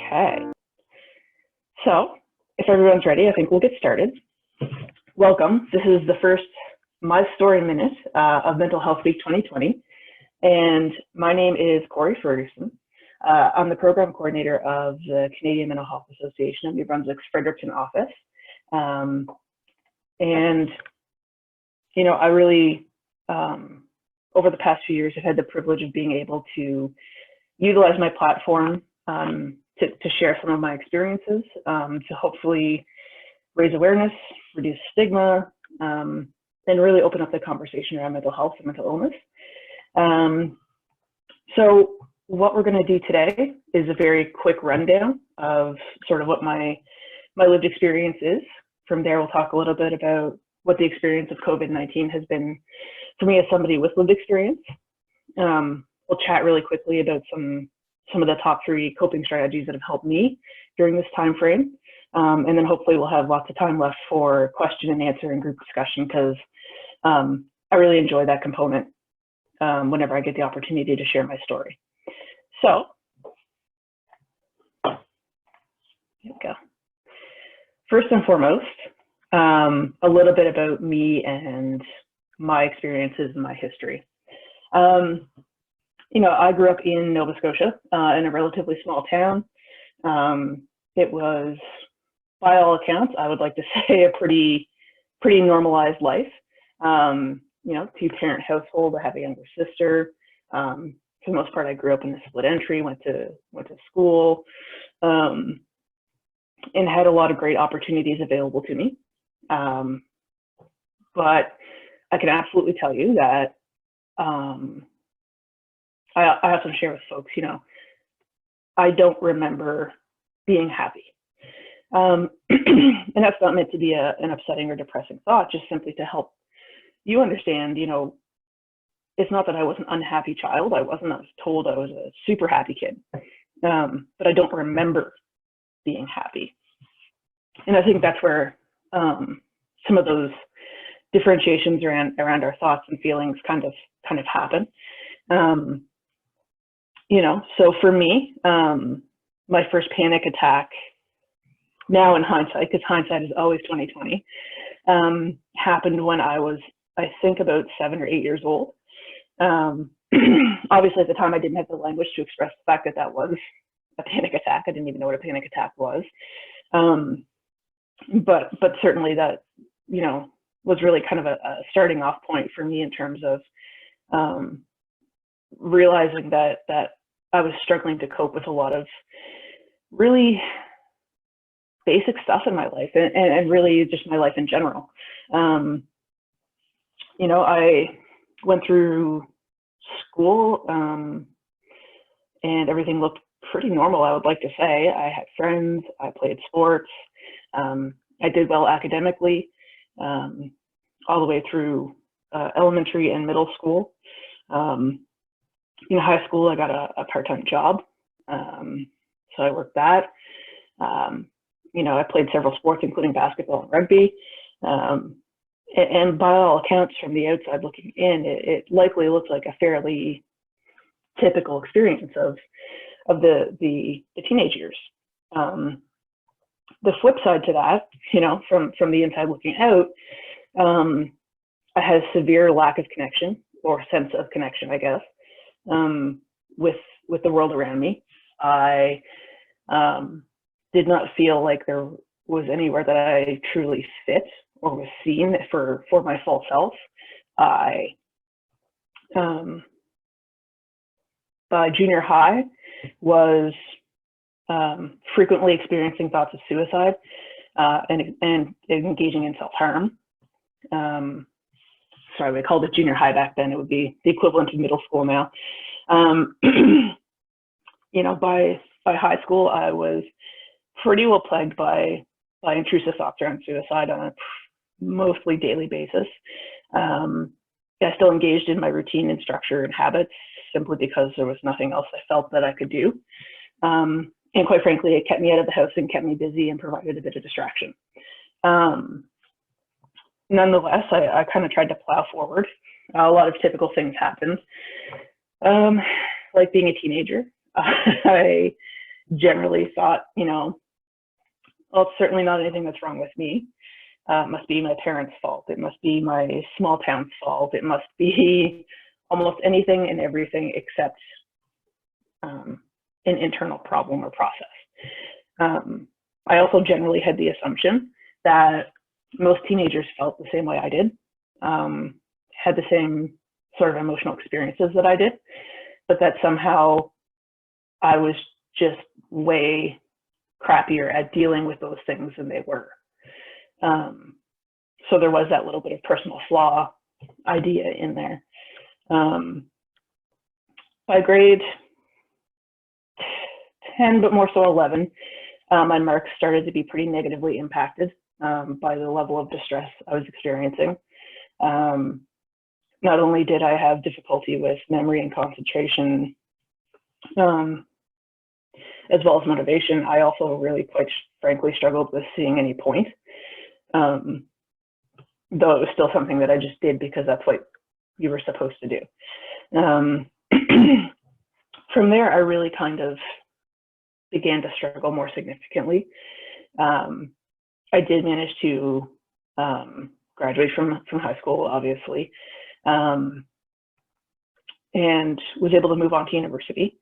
Okay, so if everyone's ready, I think we'll get started. Welcome. This is the first My Story Minute of Mental Health Week 2020, and my name is Corey Ferguson. I'm the program coordinator of the Canadian Mental Health Association of New Brunswick's Fredericton office. And, you know, I really, over the past few years, have had the privilege of being able to utilize my platform to share some of my experiences, to hopefully raise awareness, reduce stigma, and really open up the conversation around mental health and mental illness. So what we're going to do today is a very quick rundown of sort of what my lived experience is. From there, we'll talk a little bit about what the experience of COVID-19 has been for me as somebody with lived experience. We'll chat really quickly about some of the top 3 coping strategies that have helped me during this time frame. And then hopefully we'll have lots of time left for question and answer and group discussion, because I really enjoy that component whenever I get the opportunity to share my story. So, here we go. First and foremost, a little bit about me and my experiences and my history. You know, I grew up in Nova Scotia in a relatively small town. It was, by all accounts, I would like to say, a pretty normalized life. You know, 2-parent household. I have a younger sister. For the most part, I grew up in a split entry, went to school, and had a lot of great opportunities available to me. But I can absolutely tell you that I often share with folks, you know, I don't remember being happy. And that's not meant to be an upsetting or depressing thought, just simply to help you understand, you know, it's not that I was an unhappy child. I wasn't. I was told I was a super happy kid. But I don't remember being happy. And I think that's where some of those differentiations around our thoughts and feelings kind of happen. You know, so for me, my first panic attack, now in hindsight, because hindsight is always 2020, happened when I was, I think, about 7 or 8 years old. Obviously, at the time, I didn't have the language to express the fact that that was a panic attack. I didn't even know what a panic attack was. But certainly that, you know, was really kind of a starting off point for me in terms of realizing that I was struggling to cope with a lot of really basic stuff in my life, and really just my life in general. You know, I went through school and everything looked pretty normal, I would like to say. I had friends, I played sports, I did well academically, all the way through elementary and middle school. In high school, I got a part-time job, so I worked that. You know, I played several sports, including basketball and rugby. And by all accounts, from the outside looking in, it likely looked like a fairly typical experience of the teenage years. The flip side to that, you know, from the inside looking out, I had a severe lack of connection, or sense of connection, I guess, with the world around me. I did not feel like there was anywhere that I truly fit or was seen for my full self. I, by junior high, was frequently experiencing thoughts of suicide and engaging in self-harm. Sorry, we called it junior high back then. It would be the equivalent of middle school now. You know, by high school, I was pretty well plagued by intrusive thoughts around suicide on a mostly daily basis. I still engaged in my routine and structure and habits simply because there was nothing else I felt that I could do. And quite frankly, it kept me out of the house and kept me busy and provided a bit of distraction. Nonetheless, I kind of tried to plow forward. A lot of typical things happened, like being a teenager. I generally thought, well, it's certainly not anything that's wrong with me. It must be my parents' fault. It must be my small town's fault. It must be almost anything and everything except an internal problem or process. I also generally had the assumption that most teenagers felt the same way I did, had the same sort of emotional experiences that I did, but that somehow I was just way crappier at dealing with those things than they were. So there was that little bit of personal flaw idea in there. By grade 10, but more so 11, my marks started to be pretty negatively impacted by the level of distress I was experiencing. Not only did I have difficulty with memory and concentration, as well as motivation, I also really, quite frankly, struggled with seeing any point. Though it was still something that I just did because that's what you were supposed to do. From there, I really kind of began to struggle more significantly. I did manage to graduate from high school, obviously, and was able to move on to university,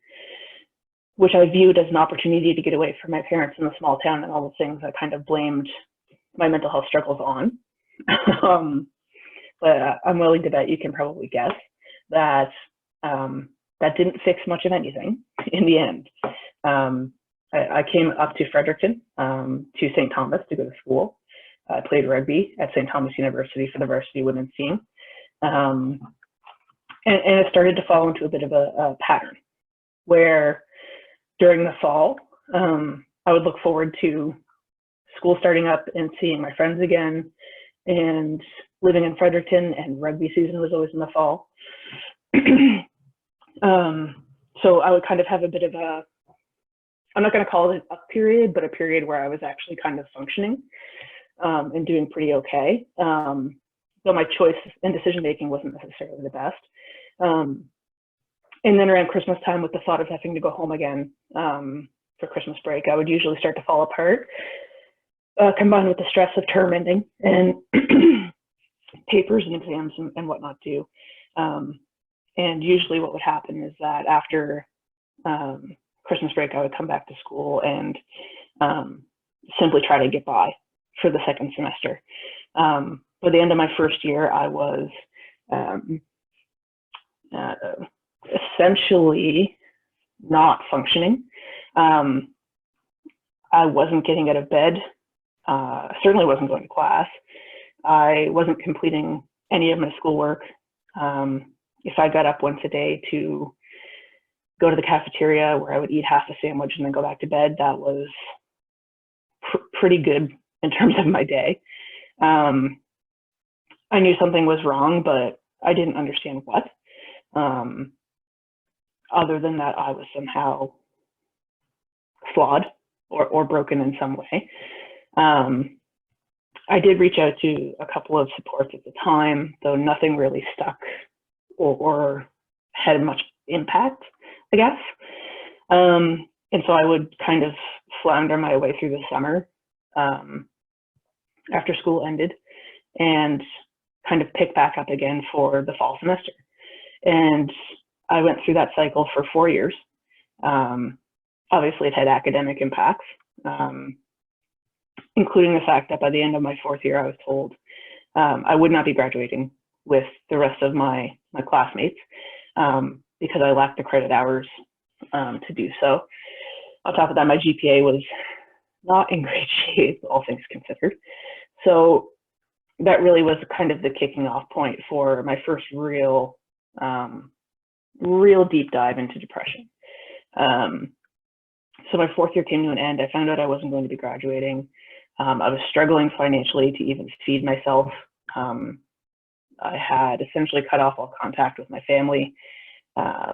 which I viewed as an opportunity to get away from my parents in the small town and all the things I kind of blamed my mental health struggles on. But I'm willing to bet you can probably guess that that didn't fix much of anything in the end. I came up to Fredericton, to St. Thomas to go to school. I played rugby at St. Thomas University for the varsity women's team. And it started to fall into a bit of a pattern where during the fall, I would look forward to school starting up and seeing my friends again, and living in Fredericton, and rugby season was always in the fall. So I would kind of have a bit of a, I'm not going to call it a period, but a period where I was actually kind of functioning and doing pretty okay. Though my choice and decision making wasn't necessarily the best. And then around Christmas time, with the thought of having to go home again for Christmas break, I would usually start to fall apart, combined with the stress of term ending and papers and exams and whatnot too. And usually what would happen is that after Christmas break, I would come back to school and simply try to get by for the second semester. By the end of my first year, I was essentially not functioning. I wasn't getting out of bed. Certainly wasn't going to class. I wasn't completing any of my schoolwork. If I got up once a day to go to the cafeteria where I would eat half a sandwich and then go back to bed, that was pretty good in terms of my day. I knew something was wrong, but I didn't understand what. Other than that, I was somehow flawed or broken in some way. I did reach out to a couple of supports at the time, though nothing really stuck or had much impact, I guess. And so I would kind of flounder my way through the summer after school ended, and kind of pick back up again for the fall semester. And I went through that cycle for 4 years. Obviously, it had academic impacts, including the fact that by the end of my 4th year, I was told I would not be graduating with the rest of my classmates because I lacked the credit hours to do so. On top of that, my GPA was not in great shape, all things considered. So that really was kind of the kicking off point for my first real deep dive into depression. So my 4th year came to an end. I found out I wasn't going to be graduating. I was struggling financially to even feed myself. I had essentially cut off all contact with my family. I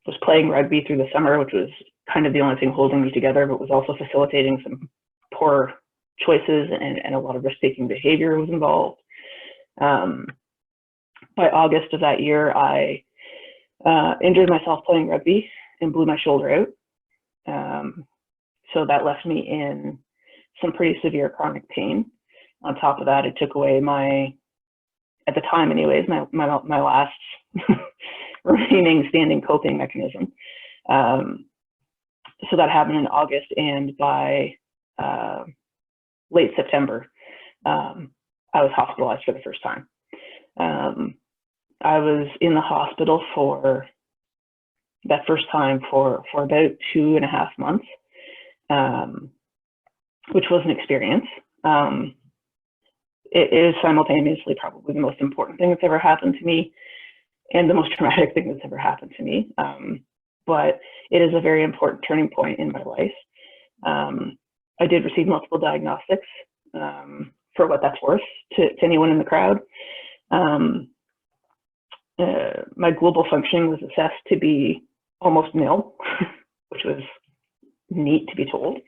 was playing rugby through the summer, which was kind of the only thing holding me together, but was also facilitating some poor choices, and a lot of risk-taking behavior was involved. By August of that year, I injured myself playing rugby and blew my shoulder out. So that left me in some pretty severe chronic pain. On top of that, it took away at the time anyways, my last remaining standing coping mechanism. So that happened in August, and by late September, I was hospitalized for the first time. I was in the hospital for that first time for about 2.5 months, which was an experience. It is simultaneously probably the most important thing that's ever happened to me and the most traumatic thing that's ever happened to me. But it is a very important turning point in my life. I did receive multiple diagnostics, for what that's worth to anyone in the crowd. My global functioning was assessed to be almost nil, which was neat to be told.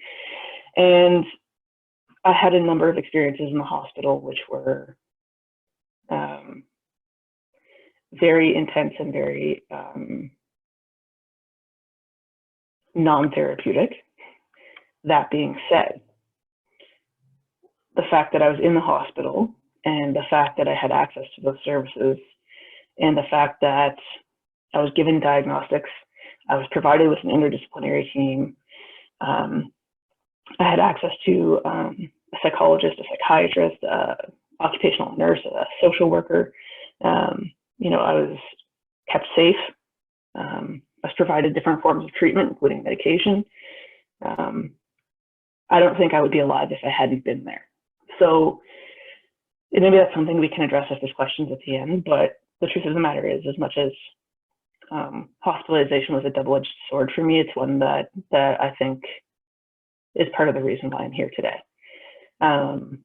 And I had a number of experiences in the hospital which were very intense and very non-therapeutic. That being said, the fact that I was in the hospital and the fact that I had access to those services and the fact that I was given diagnostics, I was provided with an interdisciplinary team, I had access to a psychologist, a psychiatrist, occupational nurse, a social worker. You know, I was kept safe. I was provided different forms of treatment, including medication. I don't think I would be alive if I hadn't been there. So maybe that's something we can address if there's questions at the end, but the truth of the matter is, as much as hospitalization was a double-edged sword for me, it's one that I think is part of the reason why I'm here today. So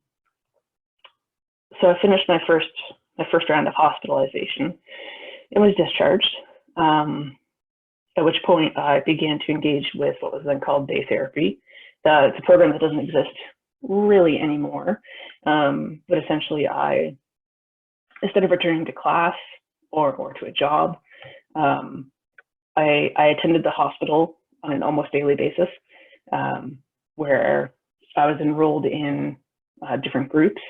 I finished my first round of hospitalization and was discharged, at which point I began to engage with what was then called day therapy. It's a program that doesn't exist really anymore, but essentially instead of returning to class or to a job, I attended the hospital on an almost daily basis, where I was enrolled in different groups.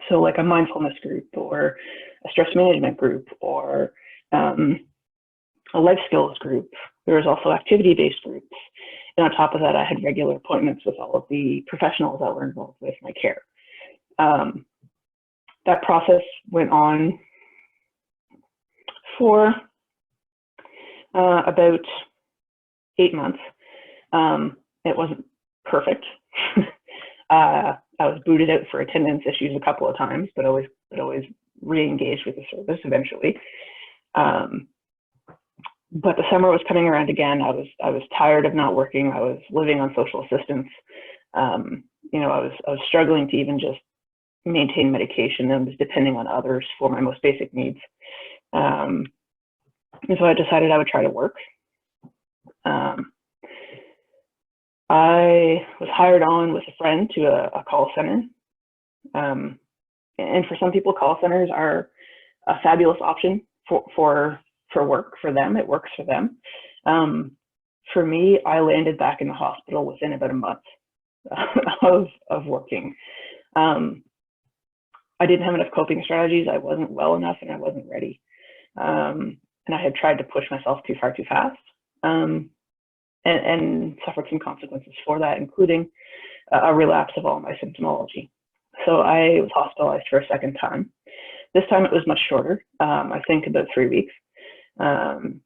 So like a mindfulness group or a stress management group or a life skills group. There was also activity-based groups. And on top of that, I had regular appointments with all of the professionals that were involved with my care. That process went on for about 8 months. It wasn't perfect. I was booted out for attendance issues a couple of times, but always re-engaged with the service eventually. But the summer was coming around again. I was tired of not working. I was living on social assistance. You know, I was struggling to even just maintain medication and was depending on others for my most basic needs. And so I decided I would try to work. I was hired on with a friend to a call center. And for some people, call centers are a fabulous option for work for them. It works for them. For me, I landed back in the hospital within about a month of working. I didn't have enough coping strategies. I wasn't well enough and I wasn't ready. And I had tried to push myself too far too fast. And suffered some consequences for that, including a relapse of all my symptomology. So I was hospitalized for a second time. This time it was much shorter, I think about 3 weeks. And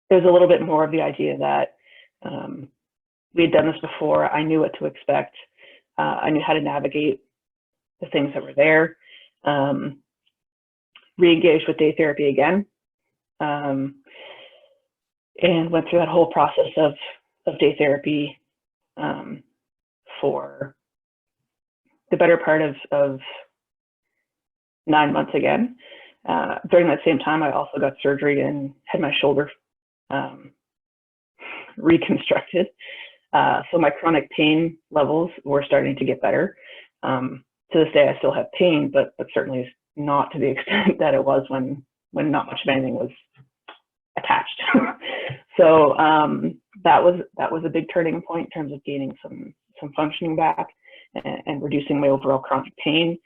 it was a little bit more of the idea that we had done this before. I knew what to expect. I knew how to navigate the things that were there. Re-engaged with day therapy again. And went through that whole process of day therapy for the better part of 9 months again. During that same time, I also got surgery and had my shoulder reconstructed. So my chronic pain levels were starting to get better. To this day, I still have pain, but certainly not to the extent that it was when not much of anything So that was a big turning point in terms of gaining some functioning back and reducing my overall chronic pain.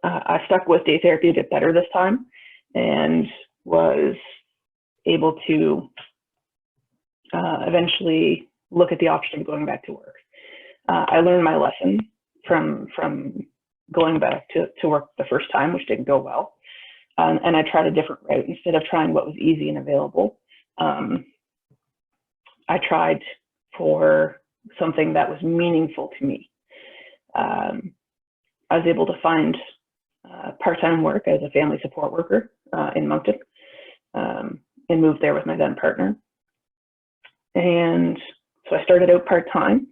I stuck with day therapy a bit better this time and was able to eventually look at the option of going back to work. I learned my lesson from going back to work the first time, which didn't go well. And I tried a different route. Instead of trying what was easy and available, I tried for something that was meaningful to me. I was able to find part-time work as a family support worker in Moncton, and moved there with my then partner. And so I started out part-time.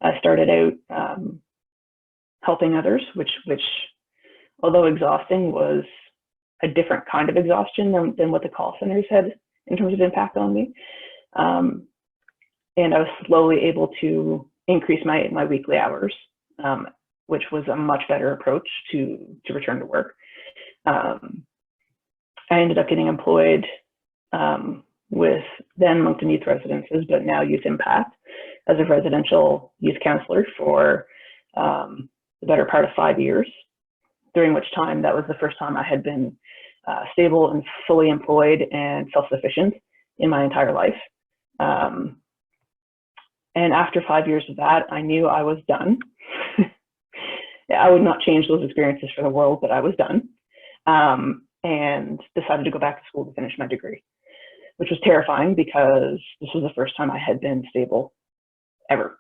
I started out helping others, which although exhausting, was a different kind of exhaustion than what the call centers had in terms of impact on me. And I was slowly able to increase my weekly hours, which was a much better approach to return to work. I ended up getting employed with then Moncton Youth Residences, but now Youth Impact, as a residential youth counselor for the better part of 5 years, during which time that was the first time I had been stable and fully employed and self-sufficient in my entire life. And after 5 years of that, I knew I was done. I would not change those experiences for the world, but I was done. And decided to go back to school to finish my degree, which was terrifying because this was the first time I had been stable ever.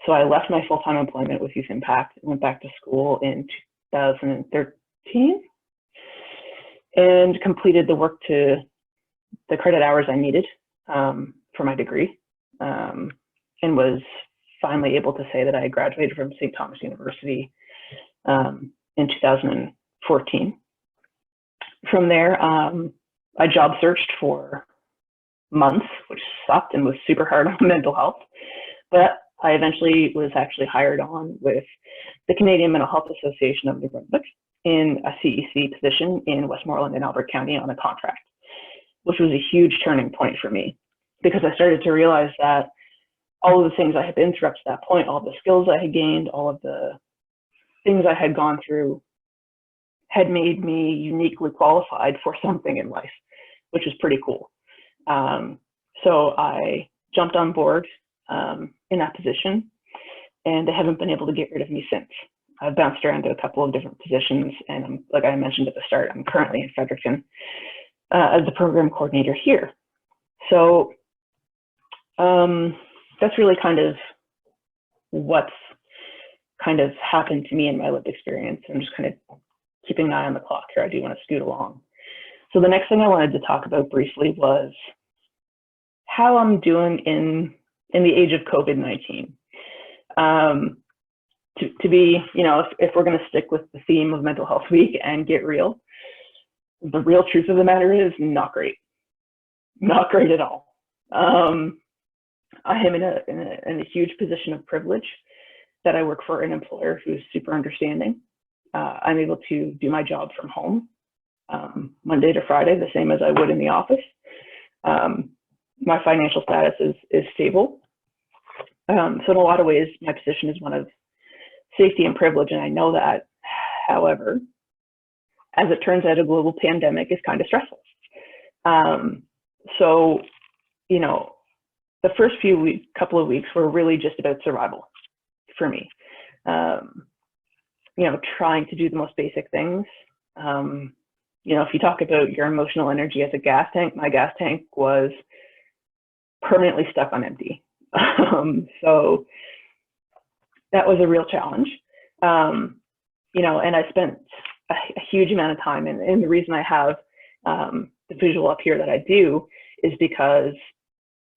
So I left my full-time employment with Youth Impact and went back to school in 2013 and completed the work to the credit hours I needed for my degree, and was finally able to say that I graduated from St. Thomas University in 2014. From there, I job searched for months, which sucked and was super hard on mental health. But I eventually was actually hired on with the Canadian Mental Health Association of New Brunswick in a CEC position in Westmoreland and Albert County on a contract, which was a huge turning point for me because I started to realize that all of the things I had been through up to that point, all the skills I had gained, all of the things I had gone through had made me uniquely qualified for something in life, which is pretty cool. So I jumped on board in that position, and they haven't been able to get rid of me since. I've bounced around to a couple of different positions, and like I mentioned at the start, I'm currently in Fredericton as the program coordinator here. So that's really kind of what's kind of happened to me in my lived experience. I'm just kind of keeping an eye on the clock here. I do want to scoot along. So the next thing I wanted to talk about briefly was how I'm doing in the age of COVID-19. To be, you know, if we're going to stick with the theme of Mental Health Week and get real, the real truth of the matter is not great. Not great at all. I am in a huge position of privilege that I work for an employer who's super understanding. I'm able to do my job from home Monday to Friday, the same as I would in the office. My financial status is stable. So in a lot of ways, my position is one of safety and privilege, and I know that. However, as it turns out, a global pandemic is kind of stressful. So, you know, the first couple of weeks were really just about survival for me. You know, trying to do the most basic things. You know, if you talk about your emotional energy as a gas tank, my gas tank was permanently stuck on empty. So that was a real challenge. You know, and I spent a huge amount of time, and the reason I have the visual up here that I do is because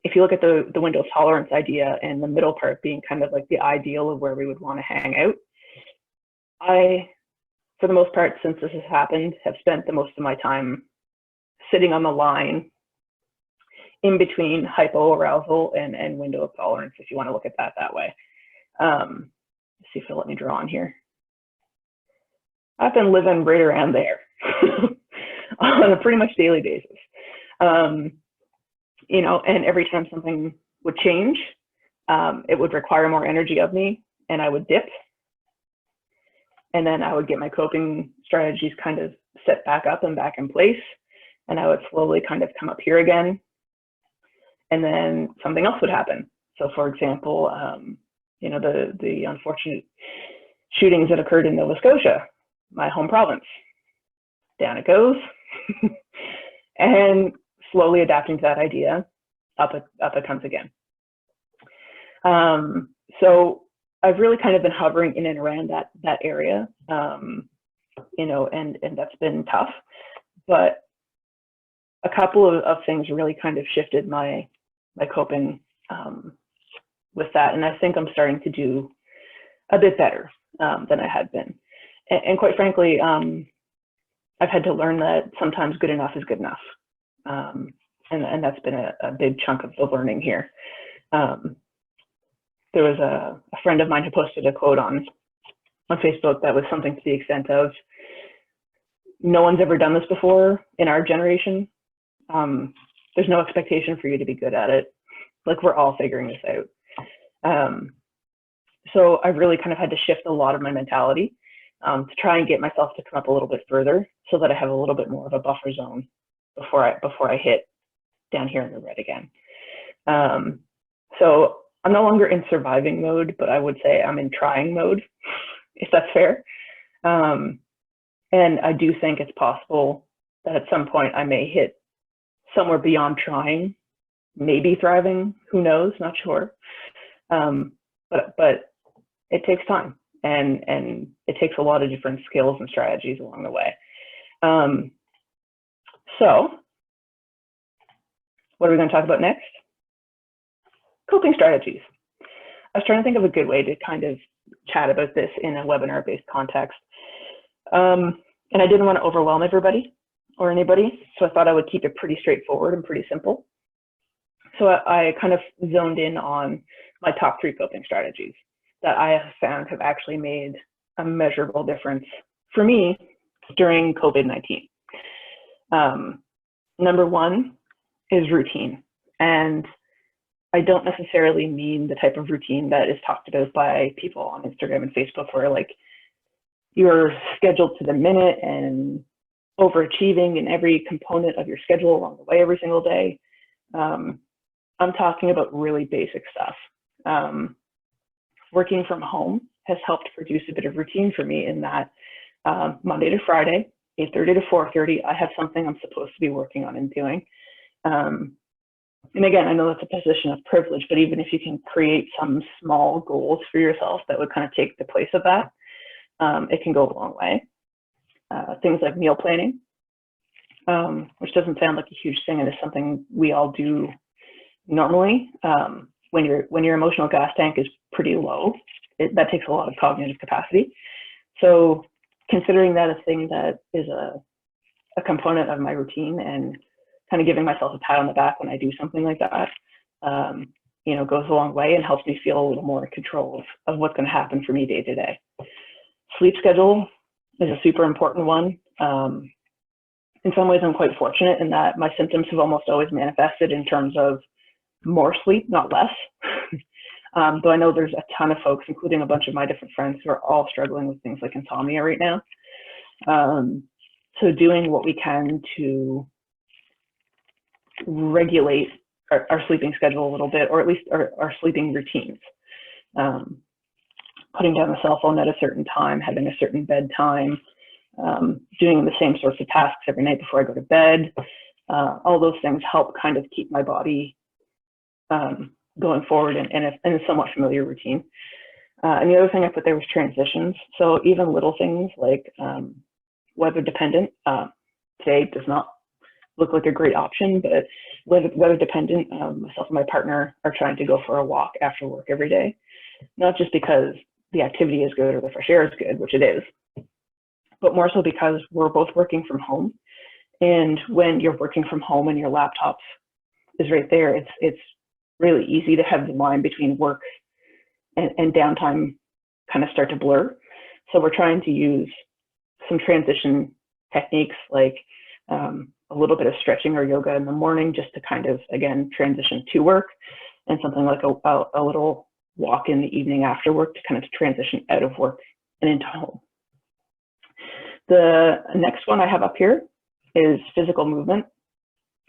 if you look at the window of tolerance idea and the middle part being kind of like the ideal of where we would want to hang out, I, for the most part, since this has happened, have spent the most of my time sitting on the line in between hypoarousal and window of tolerance, if you want to look at that way. Let's see if it'll let me draw on here. I've been living right around there. on a pretty much daily basis. You know, and every time something would change, it would require more energy of me, and I would dip. And then I would get my coping strategies kind of set back up and back in place, and I would slowly kind of come up here again. And then something else would happen. So for example, you know, the unfortunate shootings that occurred in Nova Scotia, my home province. Down it goes. And slowly adapting to that idea, up it comes again. So I've really kind of been hovering in and around that area, you know, and that's been tough. But a couple of things really kind of shifted my coping with that, and I think I'm starting to do a bit better than I had been. And quite frankly, I've had to learn that sometimes good enough is good enough, and that's been a big chunk of the learning here. There was a friend of mine who posted a quote on Facebook that was something to the extent of, "No one's ever done this before in our generation. There's no expectation for you to be good at it. Like, we're all figuring this out." So I really kind of had to shift a lot of my mentality to try and get myself to come up a little bit further, so that I have a little bit more of a buffer zone before I hit down here in the red again. So I'm no longer in surviving mode, but I would say I'm in trying mode, if that's fair. And I do think it's possible that at some point I may hit somewhere beyond trying, maybe thriving, who knows, not sure. But it takes time, and it takes a lot of different skills and strategies along the way. So what are we going to talk about next? Coping strategies. I was trying to think of a good way to kind of chat about this in a webinar-based context. And I didn't want to overwhelm everybody or anybody, so I thought I would keep it pretty straightforward and pretty simple. So I kind of zoned in on my top 3 coping strategies that I have found have actually made a measurable difference for me during COVID-19. Number 1 is routine. And I don't necessarily mean the type of routine that is talked about by people on Instagram and Facebook, where like you're scheduled to the minute and overachieving in every component of your schedule along the way every single day. I'm talking about really basic stuff. Working from home has helped produce a bit of routine for me in that Monday to Friday, 8:30 to 4:30, I have something I'm supposed to be working on and doing. And again, I know that's a position of privilege, but even if you can create some small goals for yourself that would kind of take the place of that, it can go a long way. Things like meal planning, which doesn't sound like a huge thing, and is something we all do normally. When your emotional gas tank is pretty low, that takes a lot of cognitive capacity. So considering that a thing that is a component of my routine, and kind of giving myself a pat on the back when I do something like that, you know, goes a long way and helps me feel a little more in control of what's going to happen for me day to day. Sleep schedule is a super important one. In some ways, I'm quite fortunate in that my symptoms have almost always manifested in terms of more sleep, not less. Though I know there's a ton of folks, including a bunch of my different friends, who are all struggling with things like insomnia right now. So doing what we can to regulate our sleeping schedule a little bit, or at least our sleeping routines. Putting down the cell phone at a certain time, having a certain bedtime, doing the same sorts of tasks every night before I go to bed. All those things help kind of keep my body going forward in a somewhat familiar routine. And the other thing I put there was transitions. So even little things like weather dependent. Today does not look like a great option, but weather dependent. Myself and my partner are trying to go for a walk after work every day, not just because the activity is good or the fresh air is good, which it is, but more so because we're both working from home. And when you're working from home and your laptop is right there, it's really easy to have the line between work and downtime kind of start to blur. So we're trying to use some transition techniques, like a little bit of stretching or yoga in the morning just to kind of, again, transition to work, and something like a little walk in the evening after work to kind of transition out of work and into home. The next one I have up here is physical movement,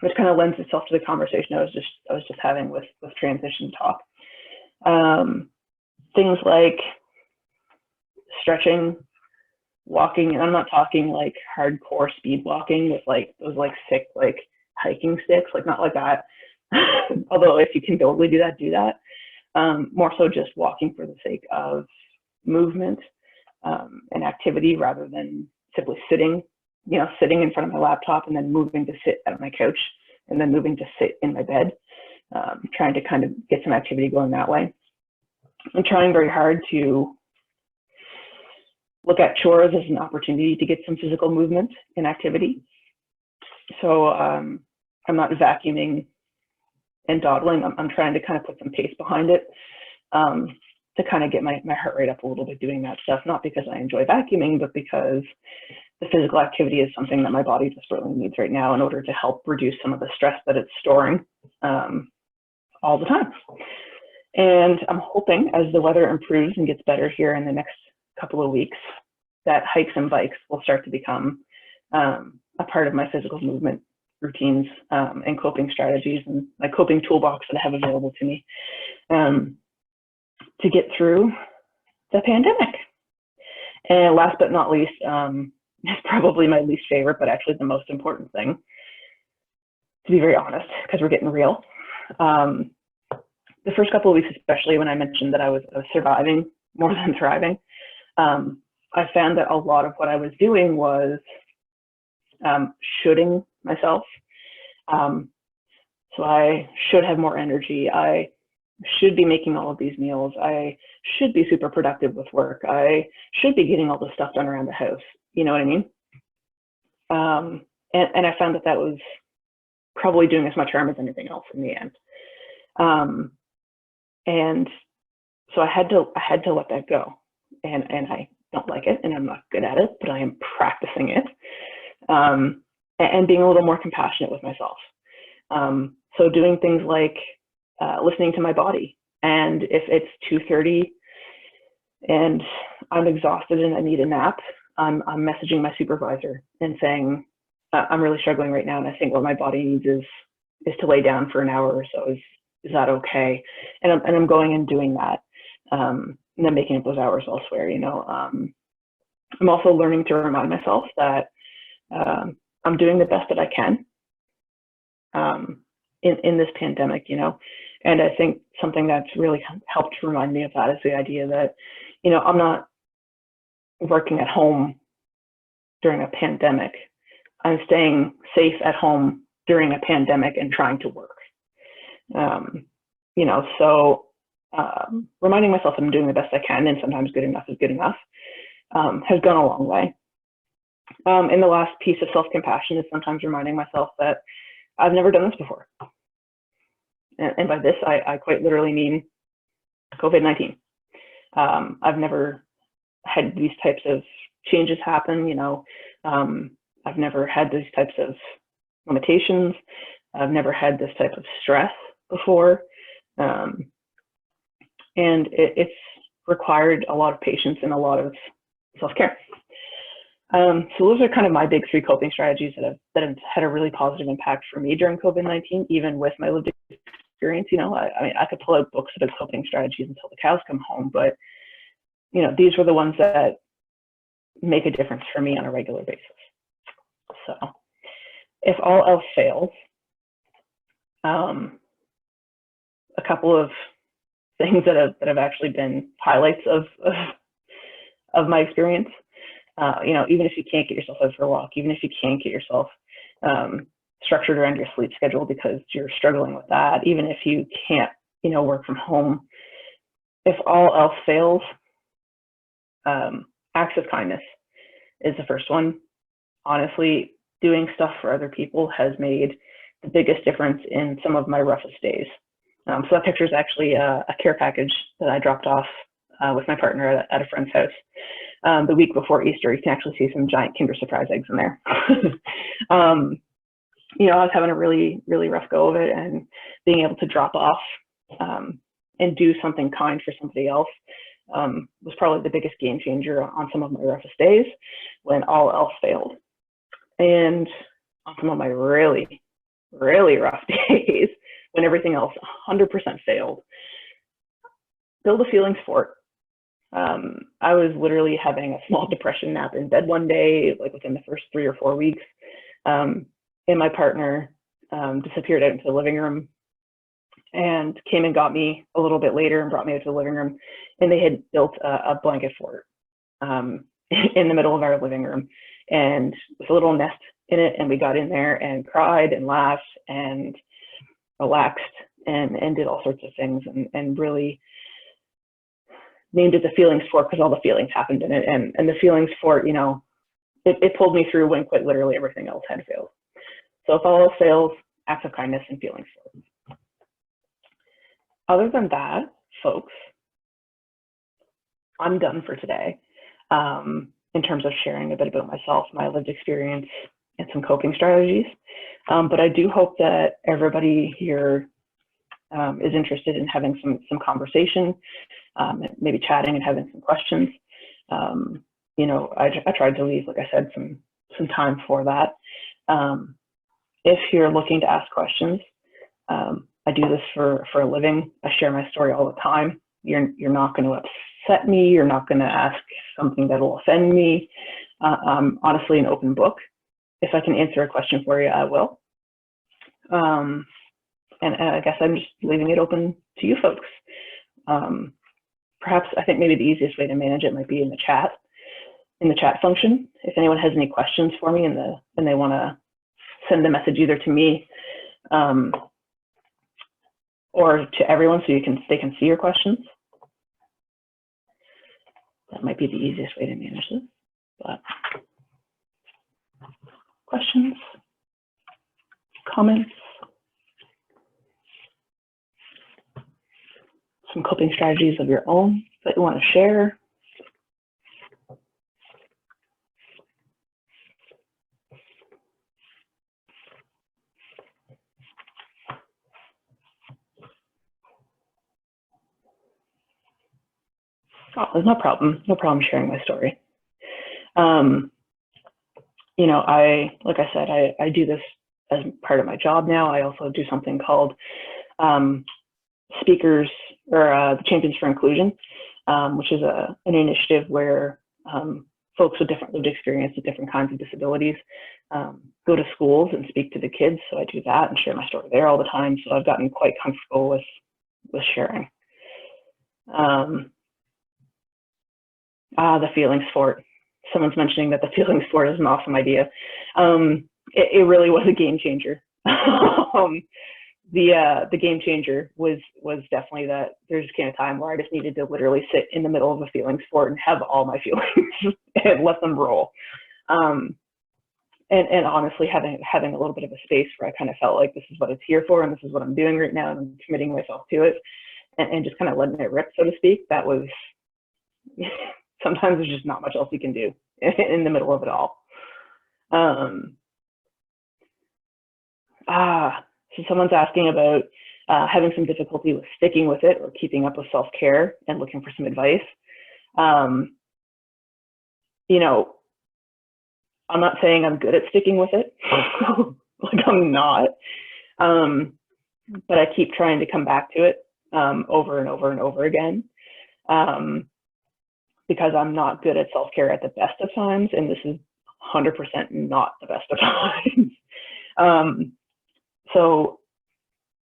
which kind of lends itself to the conversation I was just having with transition talk. Things like stretching, walking, and I'm not talking like hardcore speed walking with like those like sick like hiking sticks, like not like that. Although if you can totally do that, do that. More so just walking for the sake of movement and activity rather than simply sitting in front of my laptop and then moving to sit at my couch and then moving to sit in my bed, trying to kind of get some activity going that way. I'm trying very hard to look at chores as an opportunity to get some physical movement and activity. So I'm not vacuuming and dawdling. I'm trying to kind of put some pace behind it to kind of get my heart rate up a little bit doing that stuff, not because I enjoy vacuuming, but because the physical activity is something that my body desperately needs right now in order to help reduce some of the stress that it's storing all the time. And I'm hoping as the weather improves and gets better here in the next couple of weeks, that hikes and bikes will start to become a part of my physical movement routines and coping strategies and my coping toolbox that I have available to me to get through the pandemic. And last but not least, is probably my least favorite, but actually the most important thing, to be very honest, because we're getting real. The first couple of weeks, especially when I mentioned that I was surviving more than thriving, I found that a lot of what I was doing was shoulding myself. So I should have more energy. I should be making all of these meals. I should be super productive with work. I should be getting all this stuff done around the house. You know what I mean? And I found that that was probably doing as much harm as anything else in the end. And so I had to let that go. And I don't like it, and I'm not good at it, but I am practicing it. And being a little more compassionate with myself. So doing things like listening to my body. And if it's 2:30 and I'm exhausted and I need a nap, I'm messaging my supervisor and saying, I'm really struggling right now, and I think what my body needs is to lay down for an hour or so. Is that okay? And I'm going and doing that, and then making up those hours elsewhere. I'm also learning to remind myself that I'm doing the best that I can in this pandemic, and I think something that's really helped to remind me of that is the idea that, I'm not working at home during a pandemic. I'm staying safe at home during a pandemic and trying to work. So reminding myself that I'm doing the best I can, and sometimes good enough is good enough, has gone a long way. And the last piece of self-compassion is sometimes reminding myself that I've never done this before. And by this, I quite literally mean COVID-19. I've never had these types of changes happen, I've never had these types of limitations. I've never had this type of stress before. And it's required a lot of patience and a lot of self-care. So those are kind of my big three coping strategies that have had a really positive impact for me during COVID-19, even with my lived experience. I could pull out books about coping strategies until the cows come home, but these were the ones that make a difference for me on a regular basis. So if all else fails, a couple of things that have actually been highlights of my experience. Even if you can't get yourself out for a walk, even if you can't get yourself structured around your sleep schedule because you're struggling with that, even if you can't, work from home, if all else fails, acts of kindness is the first one. Honestly, doing stuff for other people has made the biggest difference in some of my roughest days. So that picture is actually a care package that I dropped off with my partner at a friend's house. the week before Easter, you can actually see some giant Kinder Surprise eggs in there. You know, I was having a really, really rough go of it, and being able to drop off and do something kind for somebody else was probably the biggest game changer on some of my roughest days when all else failed. And on some of my really, really rough days when everything else 100% failed, build a feelings fort. I was literally having a small depression nap in bed one day, like within the first 3 or 4 weeks. And my partner disappeared out into the living room and came and got me a little bit later and brought me out to the living room. And they had built a blanket fort in the middle of our living room, and with a little nest in it. And we got in there and cried and laughed and relaxed and did all sorts of things, and really named it the feelings fort because all the feelings happened in it. And the feelings fort, you know, it pulled me through when quite literally everything else had failed. So if all else fails, acts of kindness and feelings fort. Other than that, folks, I'm done for today in terms of sharing a bit about myself, my lived experience, and some coping strategies. But I do hope that everybody here is interested in having some conversation, maybe chatting and having some questions. You know, I tried to leave, like I said, some time for that. If you're looking to ask questions, I do this for a living. I share my story all the time. You're not going to upset me. You're not going to ask something that will offend me. I'm honestly an open book. If I can answer a question for you, I will. And I guess I'm just leaving it open to you folks. Perhaps I think maybe the easiest way to manage it might be in the chat function. If anyone has any questions for me and they want to send the message either to me or to everyone so they can see your questions. That might be the easiest way to manage this. But questions, comments, some coping strategies of your own that you want to share. Oh, there's no problem sharing my story. You know, like I said, I do this as part of my job now. I also do something called Speakers or the Champions for Inclusion, which is an initiative where folks with different lived experience with different kinds of disabilities go to schools and speak to the kids. So I do that and share my story there all the time. So I've gotten quite comfortable with sharing. The feelings fort. Someone's mentioning that the feelings fort is an awesome idea. It really was a game changer. The game changer was definitely that there just came a time where I just needed to literally sit in the middle of a feelings fort and have all my feelings and let them roll. And honestly, having a little bit of a space where I kind of felt like this is what it's here for and this is what I'm doing right now, and I'm committing myself to it, and just kind of letting it rip, so to speak. That was sometimes there's just not much else you can do in the middle of it all. So someone's asking about having some difficulty with sticking with it or keeping up with self-care and looking for some advice. You know, I'm not saying I'm good at sticking with it. Like, I'm not. But I keep trying to come back to it over and over and over again. Because I'm not good at self-care at the best of times, and this is 100% not the best of times. So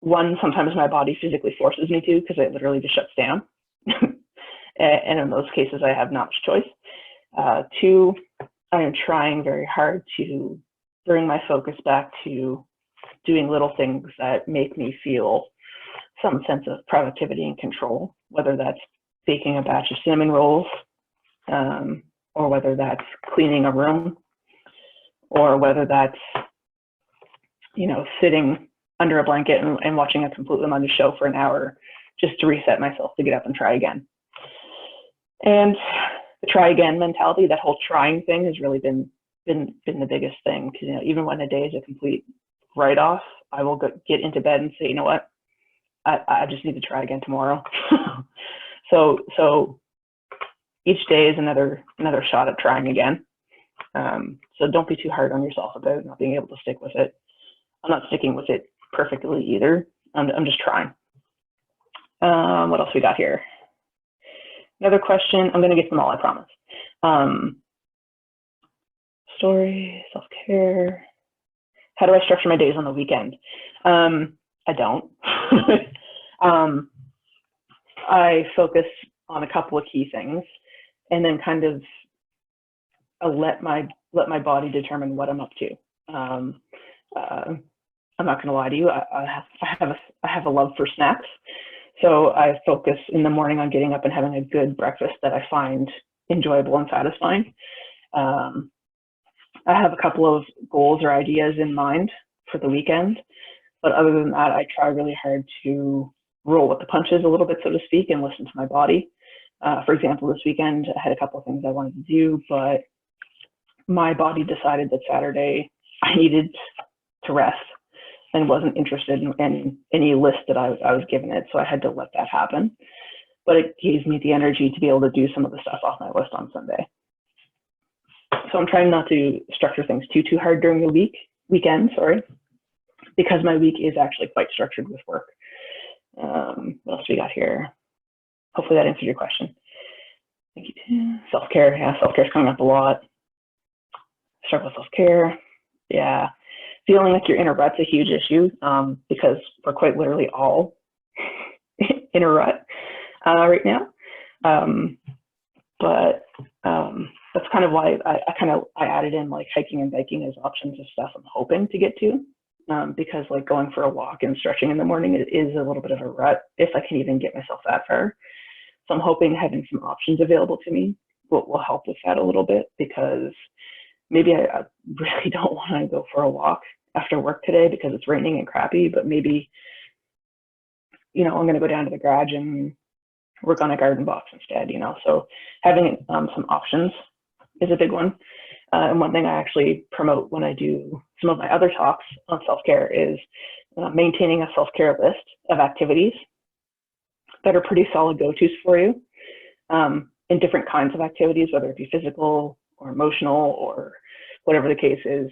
one, sometimes my body physically forces me to, because it literally just shuts down. And in those cases, I have not much choice. Two, I am trying very hard to bring my focus back to doing little things that make me feel some sense of productivity and control, whether that's baking a batch of cinnamon rolls, or whether that's cleaning a room, or whether that's, you know, sitting under a blanket and watching a completely unwanted show for an hour just to reset myself to get up and try again. And the try again mentality, that whole trying thing has really been the biggest thing. Because, you know, even when a day is a complete write-off, I will get into bed and say, you know what, I just need to try again tomorrow. So each day is another shot at trying again. So don't be too hard on yourself about not being able to stick with it. I'm not sticking with it perfectly either. I'm just trying. What else we got here? Another question. I'm going to get them all, I promise. Story, self-care. How do I structure my days on the weekend? I don't. I focus on a couple of key things, and then kind of let my body determine what I'm up to. I'm not going to lie to you. I have a love for snacks, so I focus in the morning on getting up and having a good breakfast that I find enjoyable and satisfying. I have a couple of goals or ideas in mind for the weekend, but other than that, I try really hard to roll with the punches a little bit, so to speak, and listen to my body. For example, this weekend, I had a couple of things I wanted to do, but my body decided that Saturday I needed to rest and wasn't interested in any list that I was given it, so I had to let that happen. But it gave me the energy to be able to do some of the stuff off my list on Sunday. So I'm trying not to structure things too hard during the weekend, because my week is actually quite structured with work. What else we got here? Hopefully that answered your question. Thank you. Self-care, yeah, self-care is coming up a lot. Struggle with self-care, yeah. Feeling like you're in a rut's a huge issue, because we're quite literally all in a rut right now. But that's kind of why I added in like hiking and biking as options of stuff I'm hoping to get to, because like going for a walk and stretching in the morning is a little bit of a rut if I can even get myself that far. So I'm hoping having some options available to me will help with that a little bit, because maybe I really don't want to go for a walk after work today because it's raining and crappy, but maybe, you know, I'm going to go down to the garage and work on a garden box instead, you know. So having some options is a big one. And one thing I actually promote when I do some of my other talks on self-care is maintaining a self-care list of activities that are pretty solid go-tos for you, in different kinds of activities, whether it be physical or emotional or whatever the case is.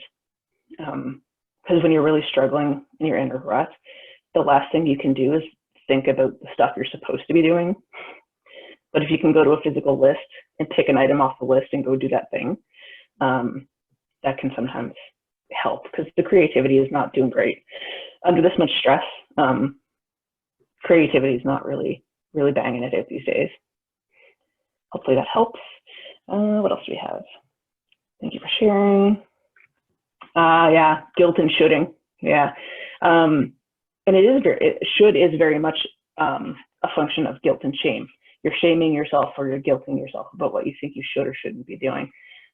Because when you're really struggling and you're in a rut, the last thing you can do is think about the stuff you're supposed to be doing. But if you can go to a physical list and pick an item off the list and go do that thing, that can sometimes help, because the creativity is not doing great under this much stress. Creativity is not really banging it out these days. Hopefully that helps. What else do we have? Thank you for sharing. Yeah, guilt and shoulding. Yeah, and should is very much a function of guilt and shame. You're shaming yourself or you're guilting yourself about what you think you should or shouldn't be doing.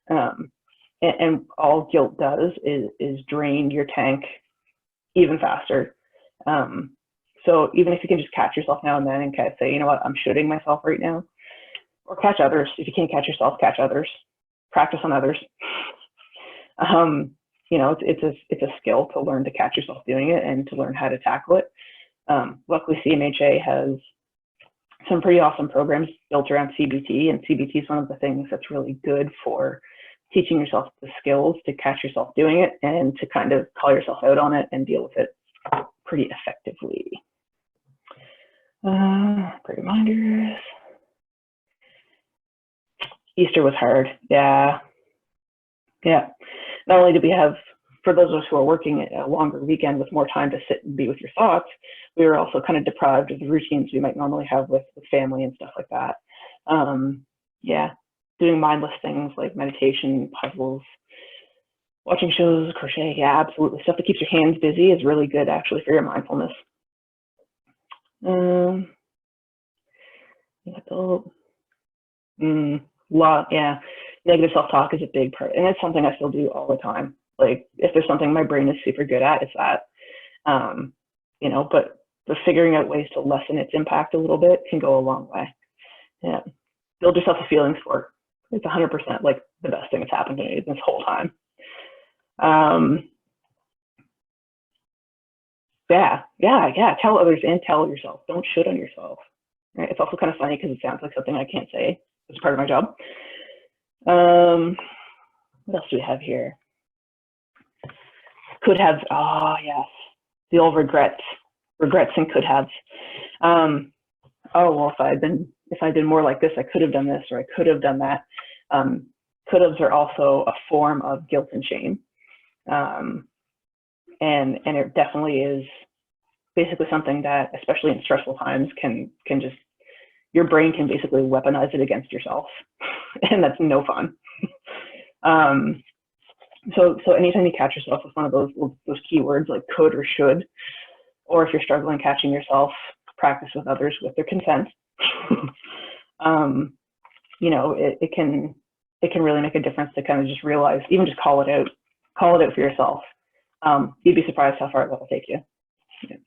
And all guilt does is drain your tank even faster. So even if you can just catch yourself now and then and say, you know what, I'm shoulding myself right now, or catch others. If you can't catch yourself, catch others. Practice on others. You know, it's a skill to learn to catch yourself doing it and to learn how to tackle it. Luckily, CMHA has some pretty awesome programs built around CBT, and CBT is one of the things that's really good for teaching yourself the skills to catch yourself doing it and to kind of call yourself out on it and deal with it pretty effectively. Great reminders. Easter was hard. Yeah. Not only did we have, for those of us who are working a longer weekend with more time to sit and be with your thoughts, we were also kind of deprived of the routines we might normally have with family and stuff like that. Yeah, doing mindless things like meditation, puzzles, watching shows, crochet. Yeah, absolutely. Stuff that keeps your hands busy is really good actually for your mindfulness. Yeah, negative self-talk is a big part, and it's something I still do all the time. Like if there's something my brain is super good at, it's that. You know, but figuring out ways to lessen its impact a little bit can go a long way. Yeah, build yourself a feeling sport. It's 100% like the best thing that's happened to me this whole time. Yeah. Tell others and tell yourself. Don't shit on yourself. Right? It's also kind of funny because it sounds like something I can't say. It's part of my job. What else do we have here? Could have. Oh yes, the old regrets and could have. Oh well, if I'd been more like this, I could have done this, or I could have done that. Could haves are also a form of guilt and shame, and it definitely is basically something that, especially in stressful times, can just, your brain can basically weaponize it against yourself, and that's no fun. So anytime you catch yourself with one of those keywords like could or should, or if you're struggling catching yourself, practice with others with their consent. It can really make a difference to kind of just realize, even just call it out for yourself. You'd be surprised how far that'll take you. Yeah.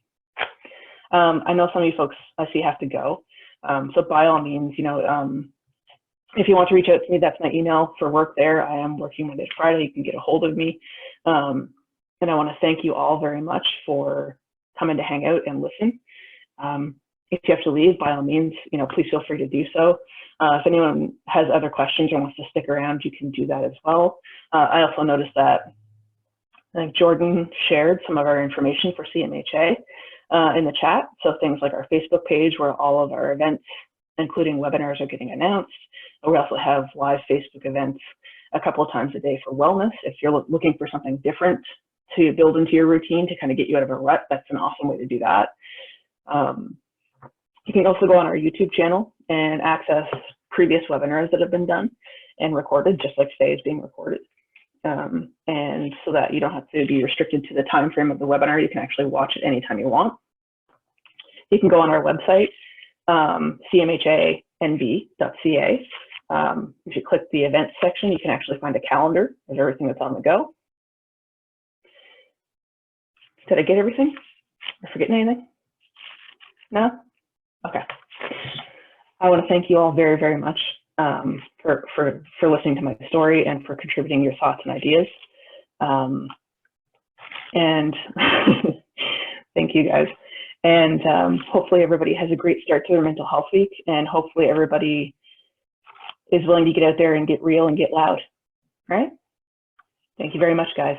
I know some of you folks I see have to go. So by all means, if you want to reach out to me, that's my email for work there. I am working Monday to Friday. You can get a hold of me. And I want to thank you all very much for coming to hang out and listen. If you have to leave, by all means, please feel free to do so. If anyone has other questions or wants to stick around, you can do that as well. I also noticed that I think Jordan shared some of our information for CMHA in the chat. So things like our Facebook page where all of our events, including webinars, are getting announced. We also have live Facebook events a couple of times a day for wellness. If you're looking for something different to build into your routine to kind of get you out of a rut, that's an awesome way to do that. You can also go on our YouTube channel and access previous webinars that have been done and recorded, just like today is being recorded. And so that you don't have to be restricted to the time frame of the webinar, you can actually watch it anytime you want. You can go on our website, cmhanb.ca. If you click the events section, you can actually find a calendar of everything that's on the go. Did I get everything? Am I forgetting anything? No? Okay. I want to thank you all very, very much for listening to my story and for contributing your thoughts and ideas. And thank you guys. And hopefully everybody has a great start to their mental health week, and hopefully everybody is willing to get out there and get real and get loud. All right? Thank you very much, guys.